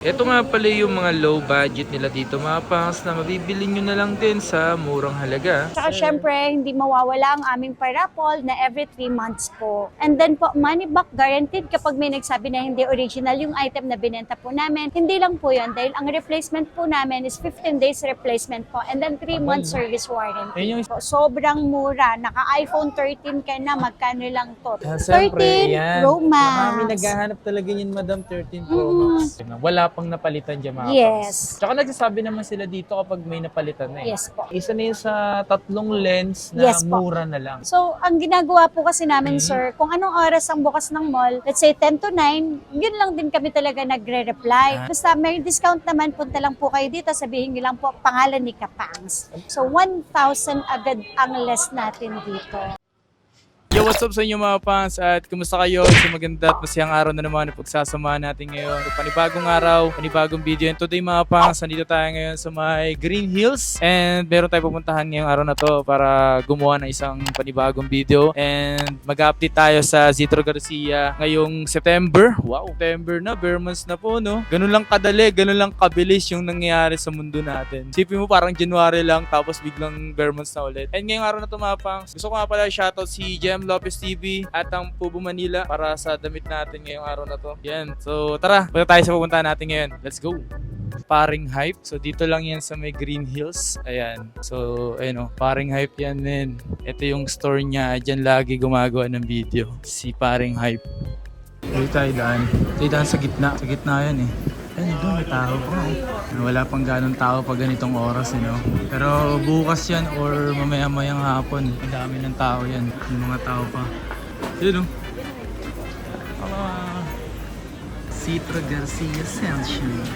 Ito nga pala yung mga low budget nila dito, mga pangs, na mabibili nyo na lang din sa murang halaga. Tsaka syempre, hindi mawawala ang aming parapol na every 3 months po. And then po, money back guaranteed kapag may nagsabi na hindi original yung item na binenta po namin. Hindi lang po yun dahil ang replacement po namin is 15 days replacement po and then 3 months service warranty. Po, sobrang mura. Naka-iPhone 13 ka na, magkano lang to? 13 Pro Max. Marami naghahanap talaga yun, Madam, 13 Pro Max. Wala pang napalitan dyan, mga Yes. Tsaka nagsasabi naman sila dito kapag may napalitan na eh. Yes po. Isa na yun sa 3 lens na Yes po. mura na lang. So, ang ginagawa po kasi namin, sir, kung anong oras ang bukas ng mall, let's say 10 to 9, yun lang din kami talaga nagre-reply. Basta may discount naman, punta lang po kayo dito, sabihin nyo lang po pangalan ni Kapangs. So, 1,000 agad ang less natin dito. Yo, what's up sa inyo mga fans at kumusta kayo? Sa maganda at masayang araw na naman na pagsasamahan natin ngayon. Panibagong araw, panibagong video. And today mga fans, nandito tayo ngayon sa may Green Hills. And meron tayo pupuntahan ngayong araw na to para gumawa ng isang panibagong video. And mag-update tayo sa Zitro Garcia ngayong September. Wow, September na, bare months na po, no? Ganun lang kadali, ganun lang kabilis yung nangyayari sa mundo natin. Sipin mo parang January lang tapos biglang bare months na ulit. And ngayong araw na to mga fans, gusto ko nga pala shoutout si Jem Lopez TV at ang Pubo Manila para sa damit natin ngayong araw na to. Yan. So tara, punta tayo sa pupuntahan natin ngayon. Let's go! Paring Hype. So dito lang yan sa may Green Hills. Ayan. So ayun o, Paring Hype yan din. Ito yung store niya. Diyan lagi gumagawa ng video. Si Paring Hype. Dito tayo daan. Tayo daan sa gitna. Sa gitna yan eh. Ayun, doon may tao pa. Wala pang ganong tao pag ganitong oras, you know? Pero bukas yan or mamaya-mayang hapon. Ang dami ng tao yan. Yung mga tao pa. Yun, no? Zitro Garcia Celsius.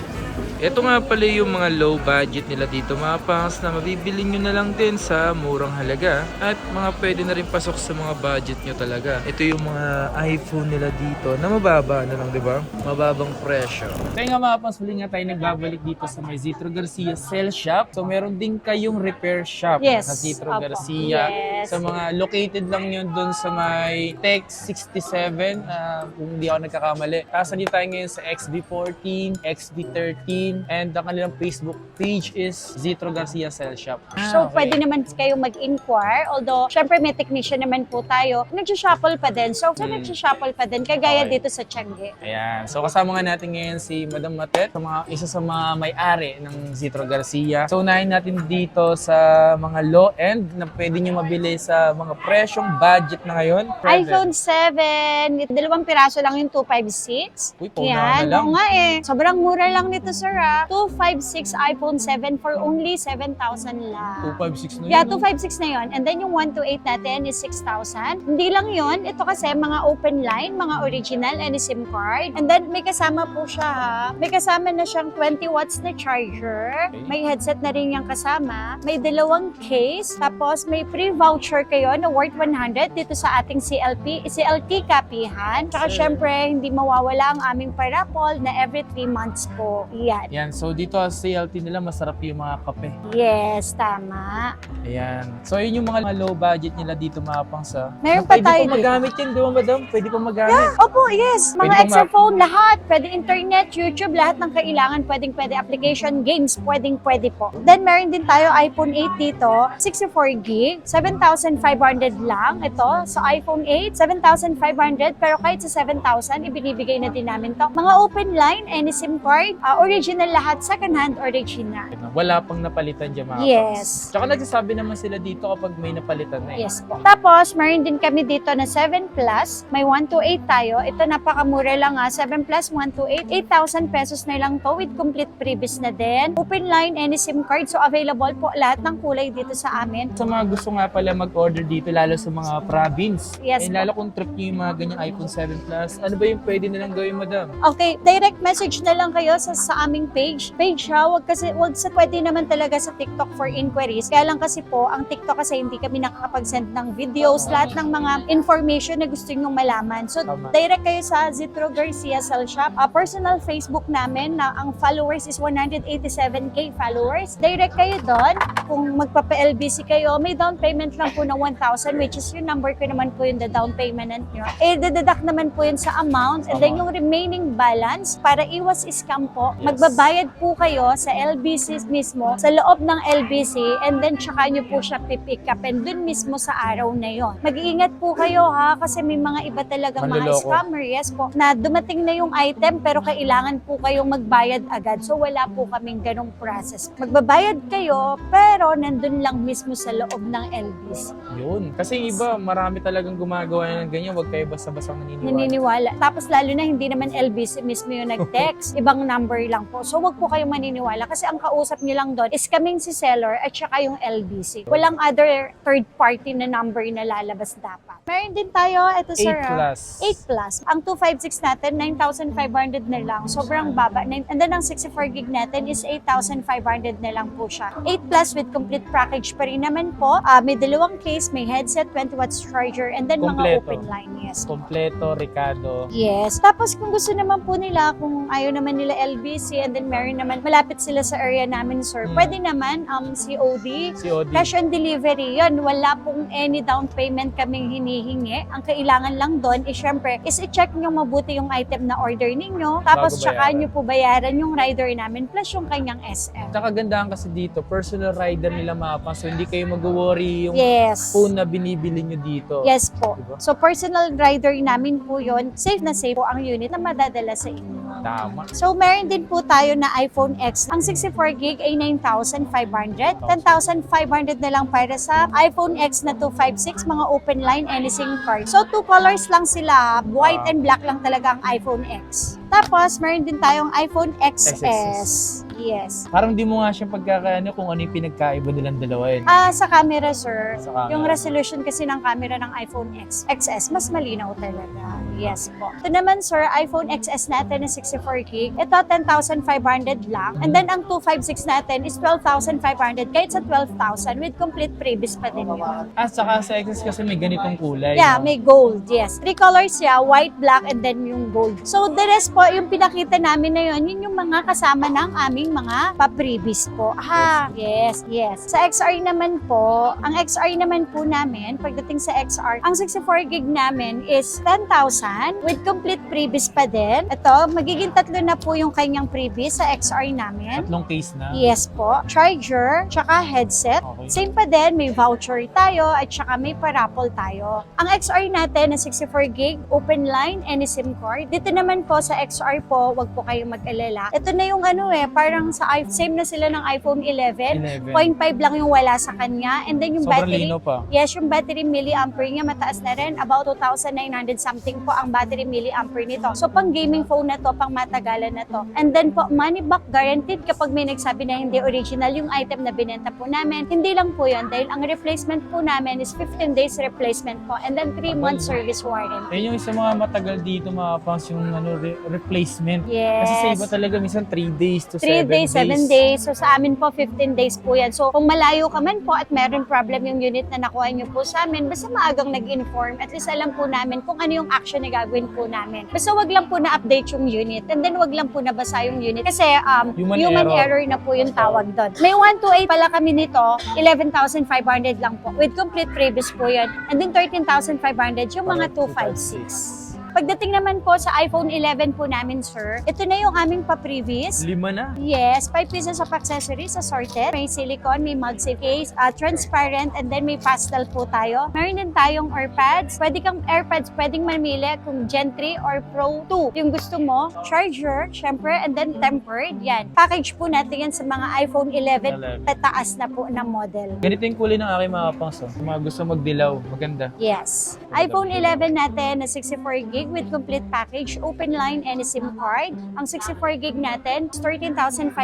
Ito nga pala yung mga low budget nila dito, mga pangs, na mabibili nyo na lang din sa murang halaga at mga pwede na rin pasok sa mga budget nyo talaga. Ito yung mga iPhone nila dito na mababa na lang, di ba? Mababang presyo. Kaya nga mga fans, huli nga tayo nagbabalik dito sa may Zitro Garcia Cell Shop. So meron din kayong repair shop Yes. sa Zitro Opo. Garcia. Yes. Sa mga located lang yun dun sa may Tech 67, kung hindi ako nagkakamali. Tapos nandito tayo ngayon sa XB14, XB13, and ang kanilang Facebook page is Zitro Garcia Cell Shop. So, pwede naman kayong mag-inquire. Although, syempre may technician naman po tayo. Nag-shuffle pa din. So, nag-shuffle pa din. Kagaya Okay. dito sa Tiangge. Ayan. So kasama nga natin ngayon si Madam Matet, isa sa mga may-ari ng Zitro Garcia. So unahin natin dito sa mga low-end na pwede nyo mabili sa mga presyong budget na ngayon. iPhone 7, 2 piraso lang yung 256. Uy, pauna Yan, na lang. oo nga eh. Sobrang mura lang nito, sir, ah. 256 iPhone 7 for only 7,000 lang. 256 na yun. Yeah, no? 256 na yun. And then yung 128 natin is 6,000. Hindi lang yun. Ito kasi mga open line, mga original and SIM card. And then may kasama po siya, ha. May kasama na siyang 20 watts na charger. Okay. May headset na rin yung kasama. May 2 case. Tapos may pre-voucher kayo na worth 100 dito sa ating CLT kapihan. Tsaka syempre, hindi mawawala ang aming parapol na every 3 months po. Yan. Yan. So dito sa CLT nila, masarap yung mga kape. Yes, tama. Ayan. So yun yung mga low budget nila dito, mga pangsa. Meron pa Pwede tayo pa magamit yan, di ba, Madam? Pwede pa magamit. Opo, yes. Pwede Mga pong extra phone, lahat. Pwede internet, YouTube, lahat ng kailangan. Pwede application, games, pwede po. Then, meron din tayo iPhone 8 dito, 64 gig, 7,500 lang. Ito, sa iPhone 8, 7,500. Pero kahit sa 7,000, ibinibigay na din namin to. Mga open line, any SIM card, original lahat, second hand original. Wala pang napalitan dyan, mga Yes. pangs. Tsaka nagsasabi naman sila dito kapag may napalitan na eh. Yes po. Tapos, meron din kami dito na 7 Plus. May 128 tayo. Ito napakamura lang, 7 Plus, 128. 8,000 pesos na lang to with complete previous na din. Open line, any SIM card. So, available po lahat ng kulay dito sa amin. Sa mga gusto nga pala mag-order dito, lalo sa mga province. Yes po. Lalo kung trip nyo yung mga ganyang iPhone 7 Plus, ano ba yung pwede nilang gawin, Madam? Okay, direct message na lang kayo sa aming aming page siya, wag sa pwede naman talaga sa TikTok for inquiries. Kaya lang kasi po, ang TikTok kasi hindi kami nakakapag-send ng videos, lahat ng mga information na gusto nyo malaman. So, Tama. direct kayo sa Zitro Garcia Cell Shop. Personal Facebook namin na ang followers is 187k followers. Direct kayo doon. Kung magpapa-LBC kayo, may down payment lang po na 1,000, which is yung number ko naman po yung the down payment nyo. Deduct naman po yun sa amount, and then yung remaining balance para iwas scam po, magbabayad po kayo sa LBC mismo, sa loob ng LBC, and then tsaka nyo po siya pipick up, and dun mismo sa araw na yon. Mag-iingat po kayo ha, kasi may mga iba talagang mga Manloloko. scammer, yes po, na dumating na yung item pero kailangan po kayong magbayad agad. So wala po kaming ganong process. Magbabayad kayo pero nandun lang mismo sa loob ng LBC. Yun. Kasi yung iba, marami talagang gumagawa ng ganyan. Huwag kayo basta-basta maniniwala. Naniniwala. Tapos lalo na hindi naman LBC mismo yung nag-text, ibang number lang po. So wag po kayong maniniwala kasi ang kausap niyo lang doon is kaming si seller at saka yung LBC. Walang other third party na number na lalabas dapat. Meron din tayo, ito sir. 8 plus. 8 plus. Ang 256 natin, 9,500 na lang. Sobrang baba. And then ang 64 gig natin is 8,500 na lang po siya. 8 plus with complete package pa rin naman po. May dalawang case, may headset, 20 watts charger, and then mga Kompleto. open line. Yes. Kompleto, Ricardo. Yes. Tapos kung gusto naman po nila, kung ayaw naman nila LBC, and then meron naman, malapit sila sa area namin, sir, pwede naman COD. COD. Cash on delivery, yun. Wala pong any down payment kaming hinihingi. Ang kailangan lang doon is syempre, is i-check nyo mabuti yung item na order ninyo. Tapos Bago tsaka bayaran. nyo po bayaran yung rider namin plus yung kanyang SM. Tsaka gandahan kasi dito, personal rider nila mapa. So hindi kayo mag-worry yung Yes. phone na binibili nyo dito. Yes po. Diba? So personal rider namin po yun. Safe na safe po ang unit na madadala sa inyo. Tama. So, meron din po tayo na iPhone X. Ang 64 gig ay 9,500. 10,500 na lang para sa iPhone X na 256, mga open line, any SIM card. So, two colors lang sila. White and black lang talaga ang iPhone X. Tapos, meron din tayong iPhone XS. Yes. Parang di mo nga siya pagkakaano kung ano yung pinagkaiba nilang dalawa yun. Sa camera, sir. Sa camera. Yung resolution kasi ng camera ng iPhone XS, mas malinaw talaga. Yes po. Ito naman, sir, iPhone XS natin na 64 gig. Ito, 10,500 lang. And then, ang 256 natin is 12,500. Kahit sa 12,000 with complete previous pa din yun. Saka sa XS kasi may ganitong kulay. Yeah, no? may gold, yes. 3 colors siya, white, black, and then yung gold. So, the rest po, yung pinakita namin na yun, yun yung mga kasama ng aming mga pa-previous po. Yes. Sa XR naman po, ang XR naman po namin, pagdating sa XR, ang 64 gig namin is 10,000 with complete previous pa din. Ito, magiging 3 na po yung kanyang previous sa XR namin. Tatlong case na. Yes po. Charger, tsaka headset. Okay. Same pa din, may voucher tayo at tsaka may paraffle tayo. Ang XR natin na 64 gig, open line, any SIM card. Dito naman po sa XR po, wag po kayong mag-alala. Ito na yung parang sa same na sila ng iPhone 11. 0.5 lang yung wala sa kanya. And then yung Sobrang battery, lino pa. yes, yung battery milliampere niya mataas na rin. About 2,900 something po ang battery milliampere nito. So pang gaming phone na to, pang matagalan na to. And then po, money back guaranteed kapag may nagsabi na hindi original yung item na binenta po namin. Hindi lang po yun dahil ang replacement po namin is 15 days replacement po and then 3 months service warranty. Yun yung isa mga matagal dito mga pang yung replacement. Yes. Kasi sa iba talaga minsan 3 days to 3 7 days, 7 days. So sa amin po, 15 days po yan. So kung malayo ka man po at meron problem yung unit na nakuha nyo po sa amin, basta maagang nag-inform, at least alam po namin kung ano yung action na gagawin po namin. Basta wag lang po na-update yung unit and then wag lang po nabasa yung unit. Kasi human error na po yung tawag doon. May 128 pala kami nito, 11,500 lang po. With complete previous po yan. And then 13,500 yung mga 256. Pagdating naman po sa iPhone 11 po namin, sir, ito na yung aming pa-previous. 5 na. Yes, 5 pieces of accessories assorted. May silicone, may MagSafe case, transparent, and then may pastel po tayo. Meron din tayong AirPods. Pwedeng mamili kung Gen 3 or Pro 2. Yung gusto mo, charger, syempre, and then tempered. Yan. Package po natin yan sa mga iPhone 11 tataas na po na model. Ganito yung kulay ng aking mga pangso. Yung mga gusto magdilaw, maganda. Yes. iPhone 11 natin na 64 gig. gig with complete package, open line, any SIM card. Ang 64 gig natin is 13,500.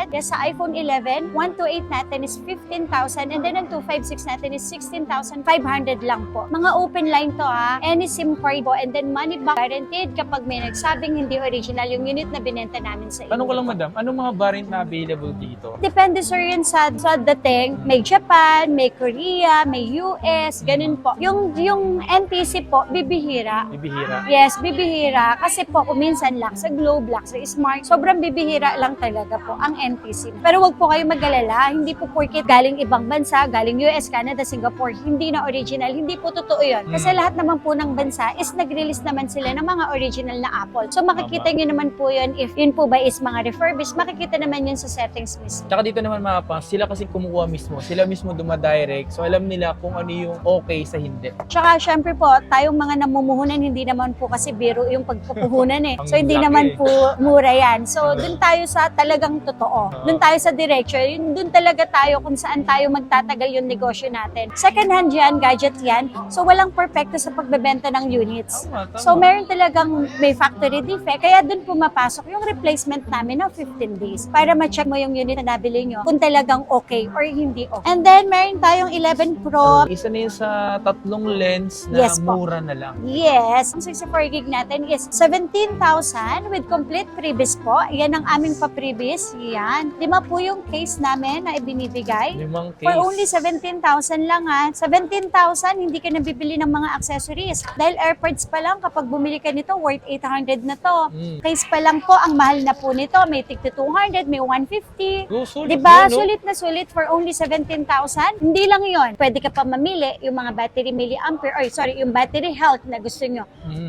Yes, sa iPhone 11, 128 natin is 15,000 and then ang 256 natin is 16,500 lang po. Mga open line to ha, any SIM card po and then money back guaranteed kapag may nagsabing hindi original yung unit na binenta namin sa inyo. Tanong ko lang, madam, anong mga variant na available dito? Depende sir yun sa dating. May Japan, may Korea, may US, ganun po. Yung NTC po, bibihira. Bibihira. Yes, bibihira. Kasi po, kuminsan lang sa Globe, lang sa Smart, sobrang bibihira lang talaga po ang NTC. Pero wag po kayo mag-alala, hindi po porket galing ibang bansa, galing US, Canada, Singapore, hindi na original, hindi po totoo yun. Kasi lahat naman po ng bansa is nag-release naman sila ng mga original na Apple. So makikita nyo naman po yun, if yun po ba is mga refurbished, makikita naman yun sa settings mismo. Tsaka dito naman mga pang, sila kasi kumukuha mismo. Sila mismo dumadirect. So alam nila kung ano yung okay sa hindi. Tsaka syempre po, tayong mga namumuhunan, hindi naman po kasi biro yung pagpupuhunan eh. Ang So hindi laki. naman po mura yan. So dun tayo sa talagang totoo. Dun tayo sa direction. Dun talaga tayo kung saan tayo magtatagal yung negosyo natin. Second hand yan, gadget yan. So walang perfecto sa pagbebenta ng units. Tama. So meron talagang may factory defect. Kaya dun pumapasok yung replacement namin ng 15 days para ma-check mo yung unit na nabili nyo kung talagang okay or hindi okay. And then meron tayong 11 Pro. Isa na yun sa tatlong lens na Yes po. mura na lang. Yes, ang 64 gig natin is 17,000 with complete freebies po. Yan ang aming pa-freebies. Yan. 5 po yung case namin na ibinibigay. 5 case. For only 17,000 lang ha. 17,000, hindi ka nabibili ng mga accessories. Dahil AirPods pa lang, kapag bumili ka nito, worth 800 na to. Case pa lang po, ang mahal na po nito. May tig 200, may 150. Oh, sulit Diba? yun, no? Sulit na sulit for only 17,000. Hindi lang yon. Pwede ka pa mamili yung mga battery milliampere, or sorry, yung battery health na gusto nyo.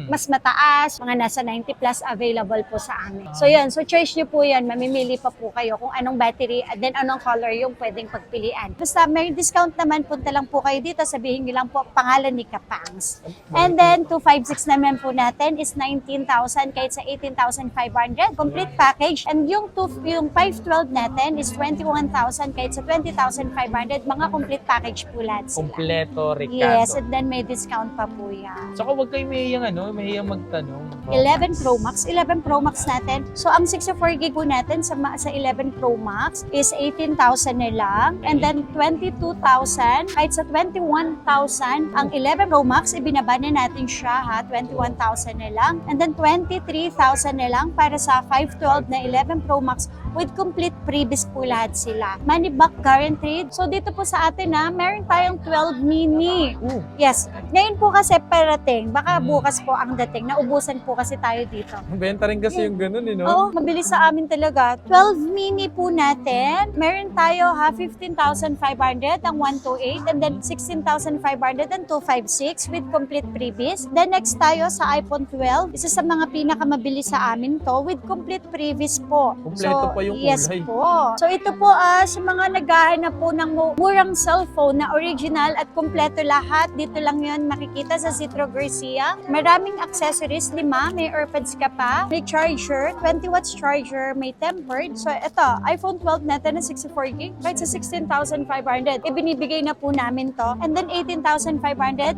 Mas mataas, mga nasa 90 plus available po sa amin. So yun, so choice nyo po yan. Mamimili pa po kayo kung anong battery at then anong color yung pwedeng pagpilian. Basta may discount naman, punta lang po kayo dito, sabihin nyo lang po pangalan ni Kapangs. And then 256 naman po natin is 19,000 kahit sa 18,500. Complete package. And yung 512 natin is 21,000 kahit sa 20,500. Mga complete package po lahat sila. Kompleto, Ricardo. Yes, and then may discount pa po yan. Saka huwag kayo mahiyang magtanong. 11 Pro Max. 11 Pro Max natin. So, ang 64 gig po natin sa 11 Pro Max is 18,000 na lang. And then, 22,000. Kahit sa 21,000, ang 11 Pro Max, ibinaba na natin siya ha. 21,000 na lang. And then, 23,000 na lang para sa 512 na 11 Pro Max with complete freebies po lahat sila. Money back guaranteed. So, dito po sa atin ha, meron tayong 12 mini. Yes. Ngayon po kasi parating. Baka bukas po ang dating. Naubusan po kasi tayo dito. Benta rin kasi yung ganun, no? Oo, mabilis sa amin talaga. 12 mini po natin. Meron tayo ha, 15,500 ang 128 and then 16,500 ang 256 with complete freebies. Then next tayo sa iPhone 12. Isa sa mga pinakamabilis sa amin to with complete freebies po. Kompleto pa yung yes kulay. po. So ito po sa mga naghahanap po ng murang cellphone na original at kompleto lahat. Dito lang yun makikita sa Citro Garcia. Maraming accessories, 5. May AirPods ka pa. May charger, 20 watts charger, may tempered. So ito, iPhone 12 natin na 64 gig. Kahit sa 16,500, ibinibigay na po namin to. And then 18,500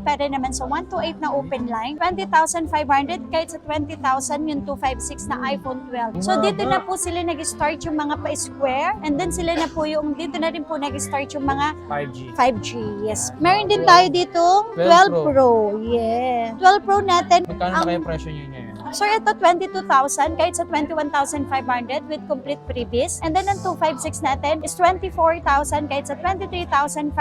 para naman sa 128 na open line. 20,500 kahit sa 20,000 yung 256 na iPhone 12. So dito na po sila nag-start yung mga pa-square. And then sila na po yung, dito na rin po nag-start yung mga 5G. 5G, yes. Meron din tayo dito, 12 Pro. Yeah. 12 Pro natin. Magkano na kaya presyo nyo ngayon? So ito, 22,000 kahit sa 21,500 with complete freebies. And then ang 256 natin is 24,000 kahit sa 23,500.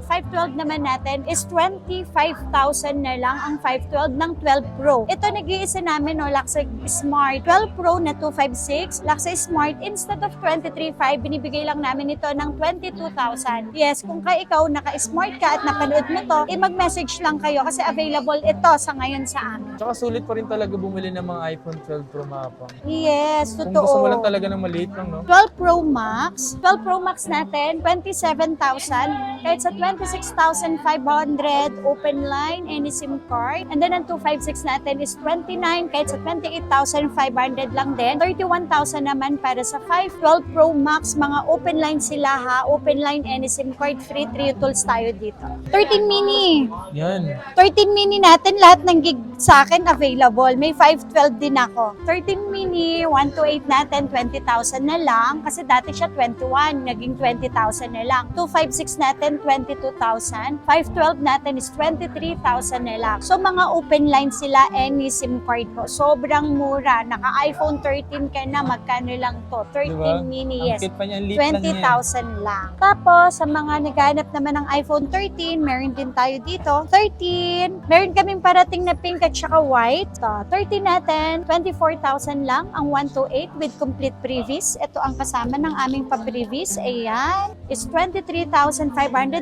512 naman natin is 25,000 na lang ang 512 ng 12 Pro. Ito nag-iisa namin, no, Laksa Smart 12 Pro na 256. Laksa Smart, instead of 23,500, binibigay lang namin ito ng 22,000. Yes, kung ikaw naka-smart ka at napanood mo to, mag-message lang kayo kasi available ito sa ngayon sa amin. Tsaka sulit pa rin talaga bumili ng mga iPhone 12 Pro mapang. Yes, Kung totoo. gusto mo lang talaga ng maliit lang, no? 12 Pro Max. 12 Pro Max natin, 27,000. Kahit sa 26,500, open line, any SIM card. And then ang 256 natin is 29, kahit sa 28,500 lang din. 31,000 naman para sa 512 Pro Max. Mga open line sila ha. Open line, any SIM card, free 3 tools tayo dito. 13 mini. Yan. 13 mini natin, lahat ng gig sa akin available. May 512 din ako. 13 mini, 128 natin, 20,000 na lang. Kasi dati siya 21, naging 20,000 na lang. 256 natin, 22,000. 512 natin is 23,000 na lang. So mga open line sila, any SIM card po. Sobrang mura. Naka-iPhone 13 ka na, magkano lang to? 13 Diba? mini, yes. Ang cute pa niya, ang liit lang niya. 20,000 lang. Tapos, sa mga naghahanap naman ng iPhone 13, meron din tayo dito. 13. Meron kaming parating na pink at saka white. So, 13 natin, 24,000 lang ang 128 with complete previs. Ito ang kasama ng aming pa-previs. Ayan. It's 23,500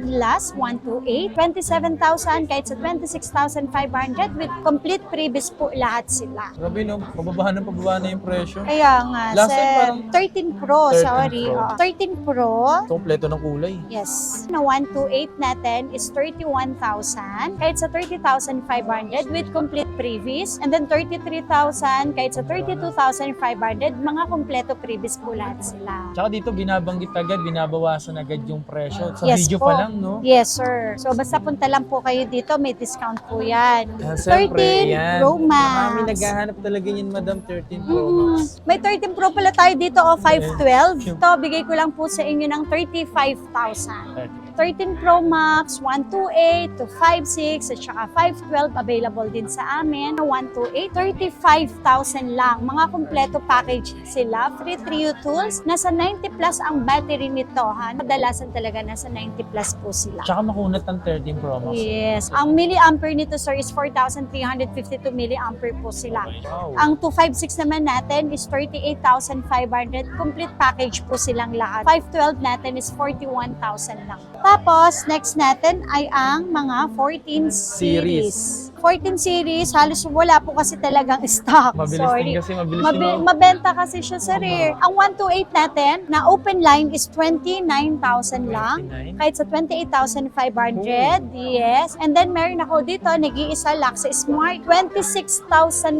last 128. 27,000 kahit sa 26,500 with complete previs po lahat sila. Grabe no, pababa na yung presyo. Kaya nga, Last time sir. parang 13 Pro, 13 sorry. Pro. Oo. 13 Pro. Kompleto ng kulay. Yes. Na 128 natin is 31,000 kahit sa 30,500 with complete previs. And then 33,000 kahit sa 32,500 mga kompleto previs po lahat sila. Tsaka dito binabanggit agad, binabawasan agad yung presyo. Sa Yes video po. pa lang, no? Yes, sir. So, basta punta lang po kayo dito. May discount po yan. Siyempre, 13 yan. Pro Max. Marami naghahanap talaga yun, Madam, 13 Pro Max. May 13 Pro pala tayo dito o 512. Ito, bigay ko lang po sa inyo ng 35,000. 13 Pro Max, 128 to 56 at saka 512 available din sa amin. 128, 35,000 lang. Mga kompleto package sila. Free Trio tools. Nasa 90 plus ang battery nito. Ha? Kadalasan talaga nasa 90 plus po sila. Tsaka makunat ang 13 Pro Max. Yes. Ang milliampere nito, sir, is 4,352 milliampere po sila. Wow. Ang 256 naman natin is 38,500. Complete package po silang lahat. 512 natin is 41,000 lang. Tapos, next natin ay ang mga 14 series. 14 series, halos wala po kasi talagang stock. Mabilis Sorry. din kasi, mabilis yun. Mabenta kasi siya sa rare. Ang 128 natin na open line is 29,000 lang. 29? Kahit sa 28,500. Yes. And then meron ako dito, nag-iisa lang sa Smart. 26,000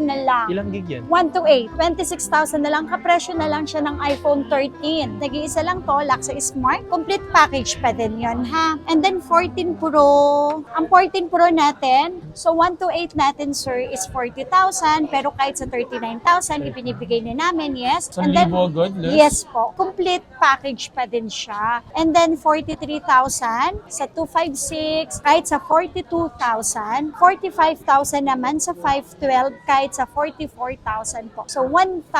na lang. Ilang gig yan? 128, 26,000 na lang. Kapresyo na lang siya ng iPhone 13. Nag-iisa lang to, lock sa Smart. Complete package pa din yon ha. And then 14 Pro. Ang 14 Pro natin, so 128 natin, sir, is 40,000. Pero kahit sa 39,000, ibinibigay na namin, yes. Isang libo agad, Les? Yes po. Complete package pa din siya. And then 43,000 sa 256, kahit sa 42,000. 45,000 naman sa 512, kahit sa 44,000 po. So 1,000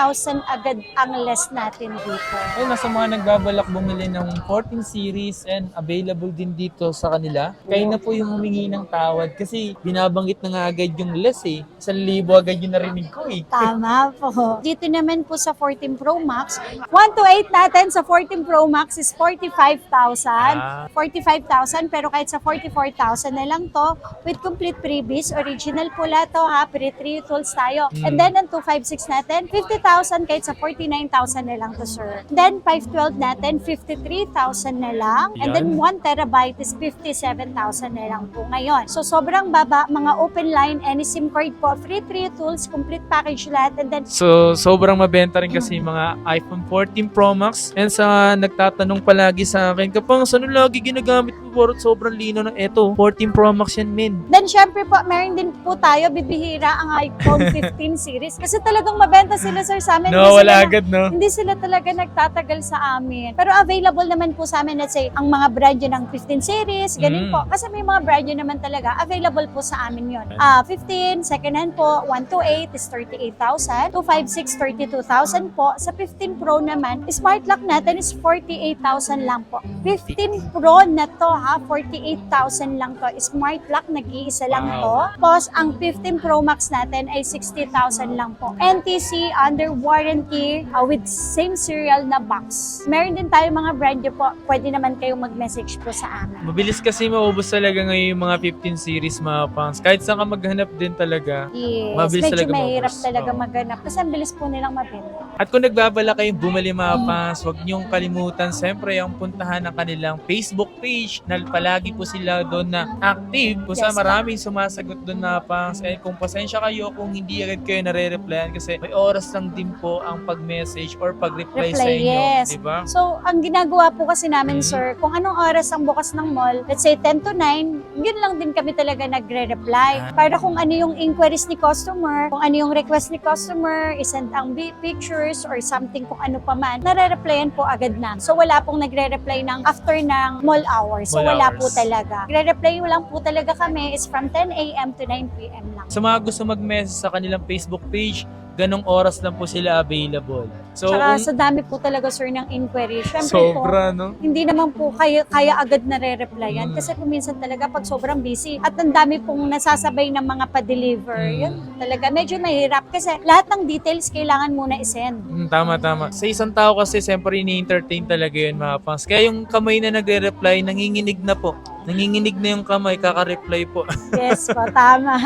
agad ang less natin dito. Ay, nasa mga nagbabalak bumili ng 14 series and available din dito sa kanila. Kayo na po yung humingi ng tawad kasi binabanggit na nga agad yung less eh. 1,000 agad yung narinig ko eh. Tama po. Dito naman po sa 14 Pro Max, 128 natin sa 14 Pro Max is 45,000. 45,000 pero kahit sa 44,000 na lang to with complete previs. Original pula to ha. Pre-3 tools tayo. And then ang 256 natin, 50,000 kahit sa 49,000 na lang to, sir. Then 512 natin, 53,000 na lang. And then 1 terabyte is 57,000 na lang po ngayon. So sobrang baba, mga open line, any SIM card po, free 3 tools, complete package lahat. And then So, sobrang mabenta rin kasi yung mga iPhone 14 Pro Max. And sa nagtatanong palagi sa akin, kapang saan lagi ginagamit mo? Borot sobrang lino ng eto. 14 Pro Max yan, men. Then, syempre po, meron din po tayo, bibihira ang iPhone 15 series. Kasi talagang mabenta sila, sir, sa amin. No, wala agad, no? Hindi sila talaga nagtatagal sa amin. Pero available naman po sa amin, let's say, ang mga brand yun ng 15 series, ganun po. Kasi may mga brand yun naman talaga, available po sa amin yun. 15, second hand po, 128 is 38,000. 256, 32,000 po. Sa 15 Pro naman, smart lock natin is 48,000 lang po. 15 Pro na to ha, 48,000 lang to. Smart lock, nag-iisa lang to. Tapos, ang 15 Pro Max natin ay 60,000 lang po. NTC, under warranty, with same serial na box. Meron din tayo mga brand nyo po. Pwede naman kayong mag-message po sa amin. Mabilis kasi maubos talaga ngayon yung mga 15 series, mga pangs. Kahit saan ka maghanap din talaga. Yes, Mabilis medyo talaga mahirap maubos. talaga Oo. maghanap. Kasi ang bilis po nilang mabenta. At kung nagbabala kayong bumili mga pangs, huwag niyong kalimutan siyempre yung puntahan ng kanilang Facebook page na palagi po sila doon na active kung saan Yes, maraming sumasagot doon na pangs. And kung pasensya kayo kung hindi agad kayo nare-replyan kasi may oras lang din po ang pag-message or pag-reply sa inyo. Yes. Diba? So, ang ginagawa po kasi namin, sir, kung anong oras ang bukas ng mall, let's say 10 to 9, yun lang din kami talaga nagre-reply. Para kung ano yung inquiries ni customer, kung ano yung request ni customer, isend ang pictures or something kung ano pa man, nare-replyan po agad na. So, wala pong nagre-reply ng after ng mall hours. So, Mall wala hours. po talaga. Nagre-reply lang po talaga kami is from 10 a.m. to 9 p.m. lang. Sa mga gusto mag-message sa kanilang Facebook page, ganong oras lang po sila available. So, Tsaka sa dami po talaga, sir, ng inquiry. Siyempre po, sobra, no? hindi naman po kaya agad nare-replyan kasi kung minsan talaga pag sobrang busy at ang dami pong nasasabay ng mga pa-deliver, yun talaga medyo mahirap kasi lahat ng details kailangan muna isend. Tama. Sa isang tao kasi, siyempre, ini-entertain talaga yun, mga pangs. Kaya yung kamay na nagre-reply, nanginginig na po. Nanginginig na yung kamay, kaka-reply po. Yes po, tama.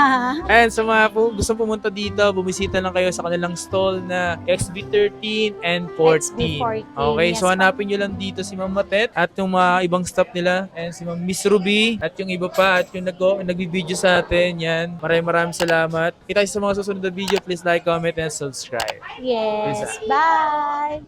And sa mga gusto pumunta dito, bumisita lang kayo sa kanilang stall na XB13 and 14. XB14, Okay, yes so po. hanapin nyo lang dito si Ma'am Matet at yung mga ibang staff nila and si Ma'am Miss Ruby at yung iba pa at yung nagbibideo sa atin. Yan, maraming salamat. Kita sa mga susunod na video. Please like, comment, and subscribe. Yes, bye!